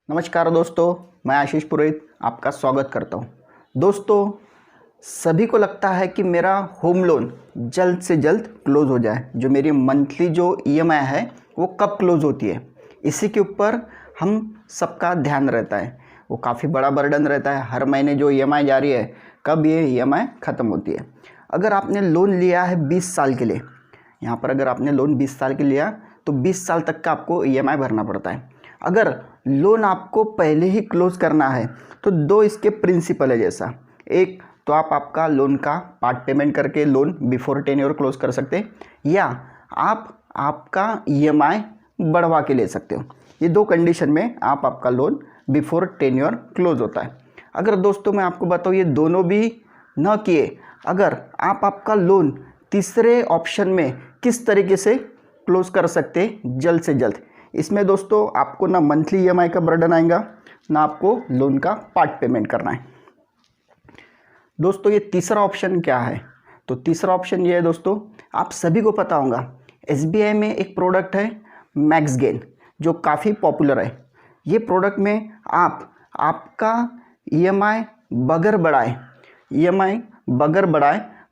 नमस्कार दोस्तों, मैं आशीष पुरोहित आपका स्वागत करता हूं। दोस्तों, सभी को लगता है कि मेरा होम लोन जल्द से जल्द क्लोज़ हो जाए। जो मेरी मंथली जो ईएमआई है वो कब क्लोज़ होती है, इसी के ऊपर हम सबका ध्यान रहता है। वो काफ़ी बड़ा बर्डन रहता है। हर महीने जो ईएमआई जा रही है, कब ये ईएमआई ख़त्म होती है। अगर आपने लोन लिया है 20 साल के लिए, यहाँ पर अगर आपने लोन 20 साल के लिया तो 20 साल तक का आपको ईएमआई भरना पड़ता है। अगर लोन आपको पहले ही क्लोज़ करना है तो दो इसके प्रिंसिपल है। जैसा एक तो आप आपका लोन का पार्ट पेमेंट करके लोन बिफोर टेन्योर क्लोज़ कर सकते हैं, या आप आपका ईएमआई बढ़वा के ले सकते हो। ये दो कंडीशन में आप आपका लोन बिफोर टेन्योर क्लोज़ होता है। अगर दोस्तों मैं आपको बताऊँ ये दोनों भी न किए, अगर आप आपका लोन तीसरे ऑप्शन में किस तरीके से क्लोज़ कर सकते हैं जल्द से जल्द, इसमें दोस्तों आपको ना मंथली ईएमआई का बर्डन आएगा, ना आपको लोन का पार्ट पेमेंट करना है। दोस्तों ये तीसरा ऑप्शन क्या है? तो तीसरा ऑप्शन ये है दोस्तों, आप सभी को पता होगा एसबीआई में एक प्रोडक्ट है मैक्स गेन, जो काफ़ी पॉपुलर है। ये प्रोडक्ट में आप आपका ईएमआई बगैर बढ़ाए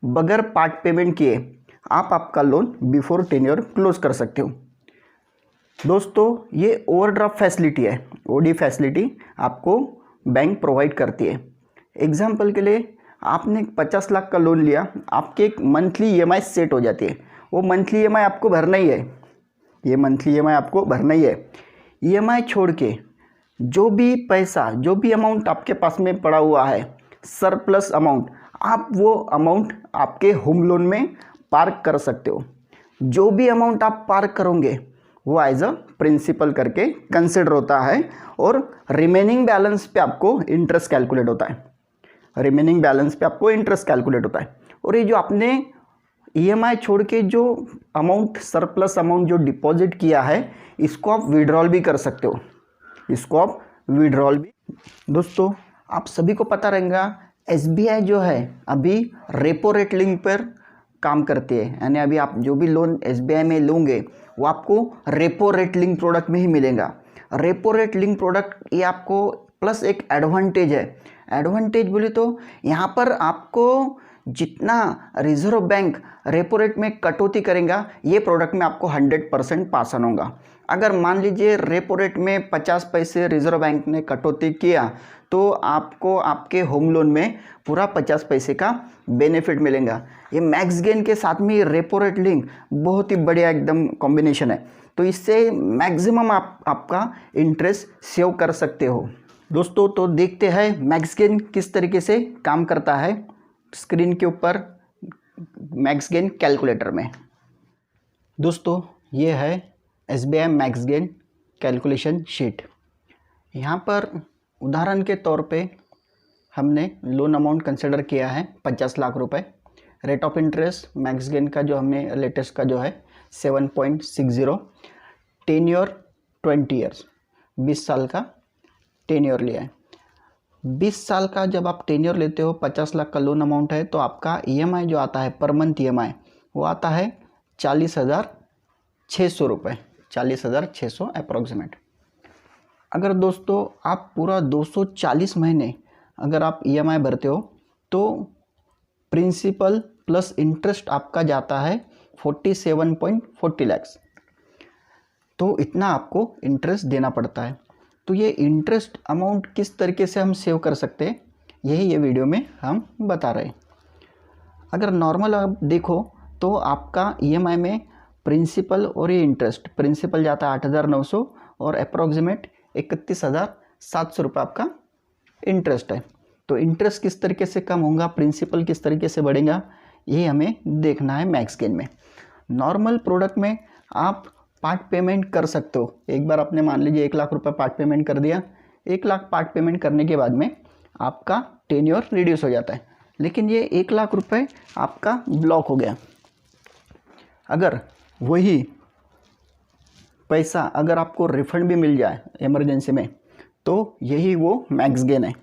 बगैर पार्ट पेमेंट किए आप आपका लोन बिफोर टेन्योर क्लोज कर सकते हो। दोस्तों ये ओवरड्राफ्ट फैसिलिटी है, ओडी फैसिलिटी आपको बैंक प्रोवाइड करती है। एग्जाम्पल के लिए आपने 50 लाख का लोन लिया, आपके एक मंथली ईएमआई सेट हो जाती है। वो मंथली ईएमआई आपको भरना ही है, ये मंथली ईएमआई आपको भरना ही है। ईएमआई छोड़ के जो भी पैसा, जो भी अमाउंट आपके पास में पड़ा हुआ है सरप्लस अमाउंट, आप वो अमाउंट आपके होम लोन में पार्क कर सकते हो। जो भी अमाउंट आप पार्क करोगे वो एज अ प्रिंसिपल करके कंसिडर होता है, और रिमेनिंग बैलेंस पे आपको इंटरेस्ट कैलकुलेट होता है। रिमेनिंग बैलेंस पे आपको इंटरेस्ट कैलकुलेट होता है। और ये जो आपने ईएमआई छोड़ के जो अमाउंट सरप्लस अमाउंट जो डिपॉजिट किया है, इसको आप विड्रॉल भी कर सकते हो, इसको आप विड्रॉल भी। दोस्तों आप सभी को पता रहेगा एसबीआई जो है अभी रेपो रेट लिंक पर काम करती है, यानी अभी आप जो भी लोन एसबीआई में लोगे वो आपको रेपो रेट लिंक प्रोडक्ट में ही मिलेगा। रेपो रेट लिंक प्रोडक्ट ये आपको प्लस एक एडवांटेज है। एडवांटेज बोले तो यहाँ पर आपको जितना रिजर्व बैंक रेपो रेट में कटौती करेगा, ये प्रोडक्ट में आपको 100% पास ऑन होगा। अगर मान लीजिए रेपो रेट में 50 पैसे रिजर्व बैंक ने कटौती किया तो आपको आपके होम लोन में पूरा 50 पैसे का बेनिफिट मिलेगा। ये मैक्स गेन के साथ में ये रेपो रेट लिंक बहुत ही बढ़िया एकदम कॉम्बिनेशन है, तो इससे मैक्सिमम आपका इंटरेस्ट सेव कर सकते हो। दोस्तों तो देखते हैं मैक्स गेन किस तरीके से काम करता है स्क्रीन के ऊपर मैक्स गेन कैलकुलेटर में। दोस्तों ये है SBI max gain calculation sheet. यहाँ पर उदाहरण के तौर पे हमने लोन अमाउंट कंसिडर किया है 50 लाख रुपए। Rate of interest max gain का जो हमने लेटेस्ट का जो है 7.60, टेन्योर 20 ईयर्स, 20 साल का टेन्योर लिया है। 20 साल का जब आप टेन्योर लेते हो, 50 लाख का लोन अमाउंट है, तो आपका ईएमआई जो आता है पर मंथ ईएमआई वो आता है 40,600 रुपये, 40,600 अप्रॉक्सीमेट। अगर दोस्तों आप पूरा 240 महीने अगर आप ईएमआई भरते हो तो प्रिंसिपल प्लस इंटरेस्ट आपका जाता है 47.40 लाख, तो इतना आपको इंटरेस्ट देना पड़ता है। तो ये इंटरेस्ट अमाउंट किस तरीके से हम सेव कर सकते हैं, यही ये वीडियो में हम बता रहे हैं। अगर नॉर्मल आप देखो तो आपका ईएमआई में प्रिंसिपल और ये इंटरेस्ट, प्रिंसिपल जाता है 8,900 और अप्रॉक्सीमेट 31,700 रुपये आपका इंटरेस्ट है। तो इंटरेस्ट किस तरीके से कम होगा, प्रिंसिपल किस तरीके से बढ़ेगा, ये हमें देखना है मैक्स गेन में। नॉर्मल प्रोडक्ट में आप पार्ट पेमेंट कर सकते हो। एक बार आपने मान लीजिए 1 लाख रुपए पार्ट पेमेंट कर दिया, 1 लाख पार्ट पेमेंट करने के बाद में आपका टेन्योर रिड्यूस हो जाता है, लेकिन ये 1 लाख रुपए आपका ब्लॉक हो गया। अगर वही पैसा अगर आपको रिफंड भी मिल जाए इमरजेंसी में, तो यही वो मैक्स गेन है।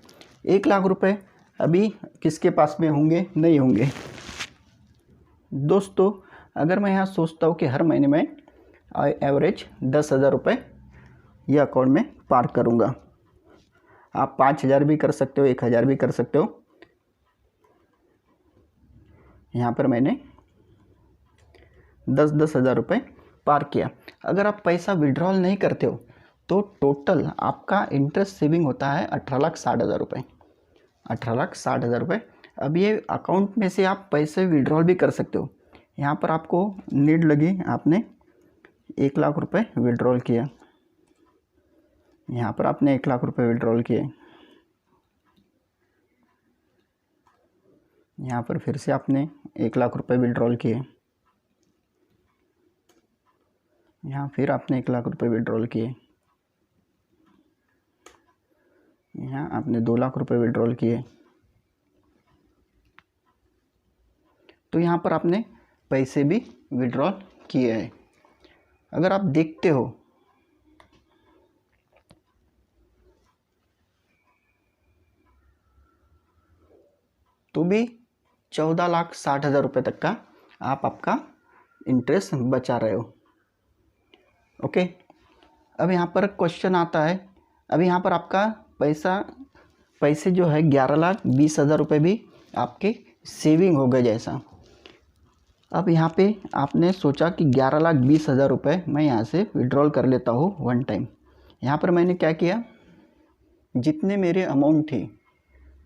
1 लाख रुपए अभी किसके पास में होंगे, नहीं होंगे। दोस्तों अगर मैं यहाँ सोचता हूँ कि हर महीने में एवरेज 10,000 रुपये ये अकाउंट में पार्क करूँगा, आप 5,000 भी कर सकते हो, 1,000 भी कर सकते हो। यहाँ पर मैंने 10-10 हज़ार रुपये पार किया। अगर आप पैसा विड्रॉल नहीं करते हो तो टोटल आपका इंटरेस्ट सेविंग होता है 18,60,000 रुपये, 18,60,000 रुपये। अब ये अकाउंट में से आप पैसे विड्रॉल भी कर सकते हो। यहाँ पर आपको नीड लगी, आपने 1,00,000 रुपये विड्रॉल किया, यहाँ पर आपने 1,00,000 रुपये विड्रॉल किए, यहाँ पर फिर से आपने 1,00,000 रुपये विड्रॉल किए, यहाँ फिर आपने 1,00,000 रुपये विड्रॉल किए, यहाँ आपने 2,00,000 रुपये विड्रॉल किए। तो यहाँ पर आपने पैसे भी विड्रॉल किए हैं। अगर आप देखते हो तो भी 14,60,000 रुपये तक का आपका इंटरेस्ट बचा रहे हो। ओके, अब यहाँ पर क्वेश्चन आता है, अब यहाँ पर आपका पैसे जो है 11,20,000 रुपये भी आपके सेविंग हो गए जैसा। अब यहाँ पे आपने सोचा कि 11,20,000 रुपये मैं यहाँ से विड्रॉल कर लेता हूँ वन टाइम। यहाँ पर मैंने क्या किया, जितने मेरे अमाउंट थी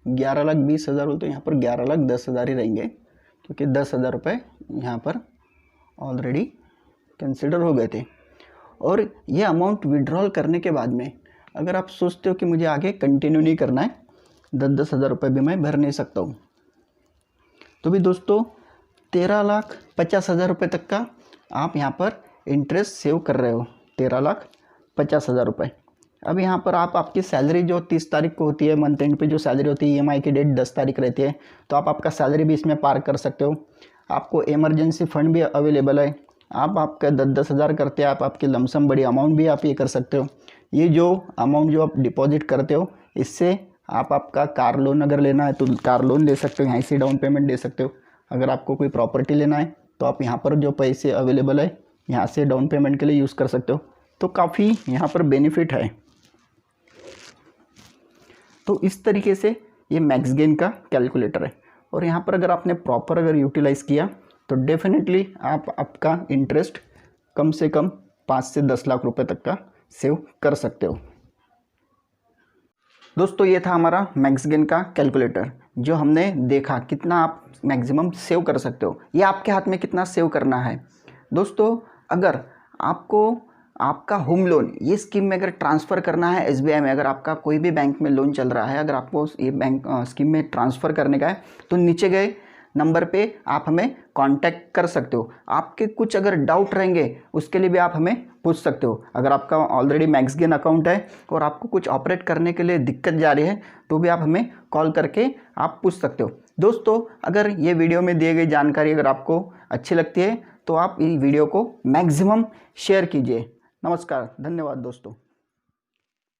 11,20,000 हो तो यहाँ पर 11,10,000 ही रहेंगे, क्योंकि 10,000 रुपये यहाँ पर ऑलरेडी कंसिडर हो गए थे। और ये अमाउंट विड्रॉल करने के बाद में अगर आप सोचते हो कि मुझे आगे कंटिन्यू नहीं करना है, 10-10 हज़ार रुपये भी मैं भर नहीं सकता हूँ, तो भी दोस्तों 13,50,000 रुपये तक का आप यहाँ पर इंटरेस्ट सेव कर रहे हो, 13,50,000 रुपये। अब यहाँ पर आपकी सैलरी जो 30 तारीख को होती है, मंथ एंड पे जो सैलरी होती है, EMI की डेट 10 तारीख रहती है, तो आप आपका सैलरी भी इसमें पार कर सकते हो। आपको इमरजेंसी फंड भी अवेलेबल है, आपका 10-10 हज़ार करते हैं, आपकी लमसम बड़ी अमाउंट भी आप ये कर सकते हो। ये जो अमाउंट जो आप डिपॉजिट करते हो, इससे आप आपका कार लोन अगर लेना है तो कार लोन ले सकते हो, यहाँ से डाउन पेमेंट दे सकते हो। अगर आपको कोई प्रॉपर्टी लेना है तो आप यहाँ पर जो पैसे अवेलेबल है यहाँ से डाउन पेमेंट के लिए यूज़ कर सकते हो। तो काफ़ी यहाँ पर बेनिफिट है। तो इस तरीके से ये मैक्स गेन का कैलकुलेटर है, और यहाँ पर अगर आपने प्रॉपर अगर यूटिलाइज़ किया तो डेफिनेटली आपका इंटरेस्ट कम से कम 5 से 10 लाख रुपए तक का सेव कर सकते हो। दोस्तों ये था हमारा मैक्स गेन का कैलकुलेटर, जो हमने देखा कितना आप मैक्सिमम सेव कर सकते हो। ये आपके हाथ में कितना सेव करना है। दोस्तों अगर आपको आपका होम लोन ये स्कीम में अगर ट्रांसफ़र करना है SBI में, अगर आपका कोई भी बैंक में लोन चल रहा है, अगर आपको ये बैंक स्कीम में ट्रांसफ़र करने का है तो नीचे गए नंबर पे आप हमें कांटेक्ट कर सकते हो। आपके कुछ अगर डाउट रहेंगे उसके लिए भी आप हमें पूछ सकते हो। अगर आपका ऑलरेडी मैक्स गेन अकाउंट है और आपको कुछ ऑपरेट करने के लिए दिक्कत जा रही है तो भी आप हमें कॉल करके आप पूछ सकते हो। दोस्तों अगर ये वीडियो में दिए गई जानकारी अगर आपको अच्छी लगती है तो आप इस वीडियो को मैक्सिमम शेयर कीजिए। नमस्कार, धन्यवाद दोस्तों।